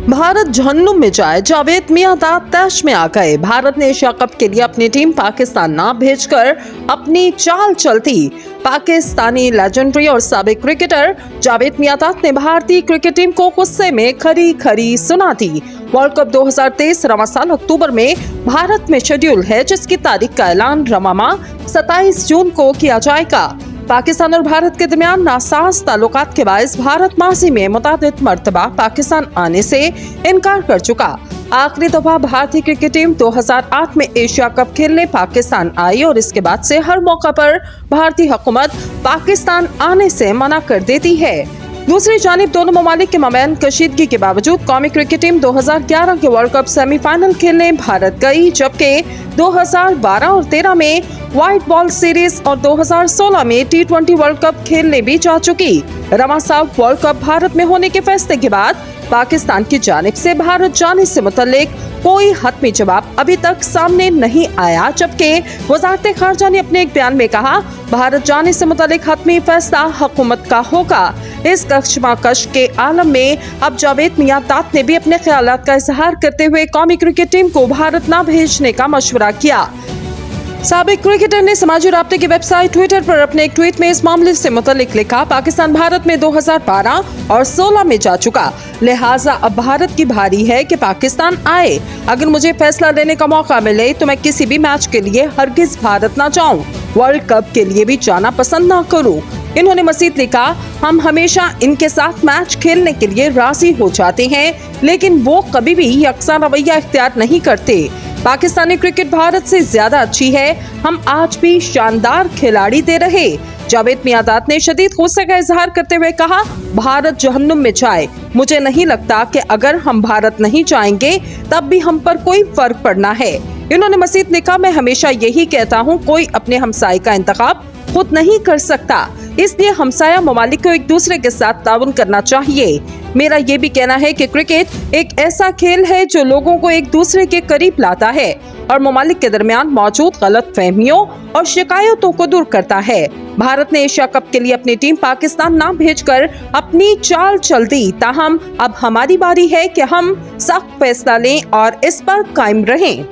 भारत जहन्नुम में जाए, जावेद मियांदाद तैश में आ गए। भारत ने एशिया कप के लिए अपनी टीम पाकिस्तान ना भेजकर अपनी चाल चलती। पाकिस्तानी लेजेंडरी और साबिक क्रिकेटर जावेद मियांदाद ने भारतीय क्रिकेट टीम को गुस्से में खरी खरी सुना दी। वर्ल्ड कप 2023 रवां साल अक्टूबर में भारत में शेड्यूल है, जिसकी तारीख का ऐलान रवां माह 27 जून को किया जाएगा। पाकिस्तान और भारत के दरमियान नासाज ताल्लुकात के बायस भारत माजी में मुतादिद मर्तबा पाकिस्तान आने से इनकार कर चुका। आखिरी दफा भारतीय क्रिकेट टीम 2008 में एशिया कप खेलने पाकिस्तान आई और इसके बाद से हर मौका पर भारतीय हुकूमत पाकिस्तान आने से मना कर देती है। दूसरी जानिब दोनों ममालिक के माबैन कशीदगी के बावजूद कौमी क्रिकेट टीम 2011 के वर्ल्ड कप सेमीफाइनल खेलने भारत गई, जबकि 2012 और 13 में व्हाइट बॉल सीरीज और 2016 में T20 वर्ल्ड कप खेलने भी जा चुकी। रवां साल वर्ल्ड कप भारत में होने के फैसले के बाद पाकिस्तान की जानिब से भारत जाने से मुतल्लिक कोई हतमी जवाब अभी तक सामने नहीं आया, जबकि वज़ारत ख़ारजा ने अपने एक बयान में कहा, भारत जाने से मुतल्लिक हतमी फैसला हुकूमत का होगा। इस कशमकश के आलम में अब जावेद मियांदाद ने भी अपने ख्यालात का इजहार करते हुए कौमी क्रिकेट टीम को भारत न भेजने का मशवरा किया। साबिक क्रिकेटर ने समाजी राब्ते की वेबसाइट ट्विटर पर अपने एक ट्वीट में इस मामले से मुतल्लिक लिखा, पाकिस्तान भारत में 2012 और 16 में जा चुका, लिहाजा अब भारत की बारी है कि पाकिस्तान आए। अगर मुझे फैसला लेने का मौका मिले तो मैं किसी भी मैच के लिए हरगिज भारत ना जाऊं, वर्ल्ड कप के लिए भी जाना पसंद ना करूं। इन्होंने मजीद लिखा, हम हमेशा इनके साथ मैच खेलने के लिए राजी हो जाते हैं, लेकिन वो कभी भी यकसा रवैया इख्तियार नहीं करते। पाकिस्तानी क्रिकेट भारत से ज्यादा अच्छी है, हम आज भी शानदार खिलाड़ी दे रहे। जावेद मियांदाद ने शदीद गुस्से का इजहार करते हुए कहा, भारत जहन्नुम में जाए, मुझे नहीं लगता कि अगर हम भारत नहीं जाएंगे तब भी हम पर कोई फर्क पड़ना है। इन्होंने मजीद लिखा, मैं हमेशा यही कहता हूँ, कोई अपने हमसाये का इंतखाब खुद नहीं कर सकता, इसलिए हमसाया ममालिक को एक दूसरे के साथ ताउन करना चाहिए। मेरा ये भी कहना है कि क्रिकेट एक ऐसा खेल है जो लोगों को एक दूसरे के करीब लाता है और ममालिक के दरमियान मौजूद गलत फहमियों और शिकायतों को दूर करता है। भारत ने एशिया कप के लिए अपनी टीम पाकिस्तान ना भेजकर अपनी चाल चल दी, ताहम अब हमारी बारी है कि हम सख्त फैसला लें और इस पर कायम रहें।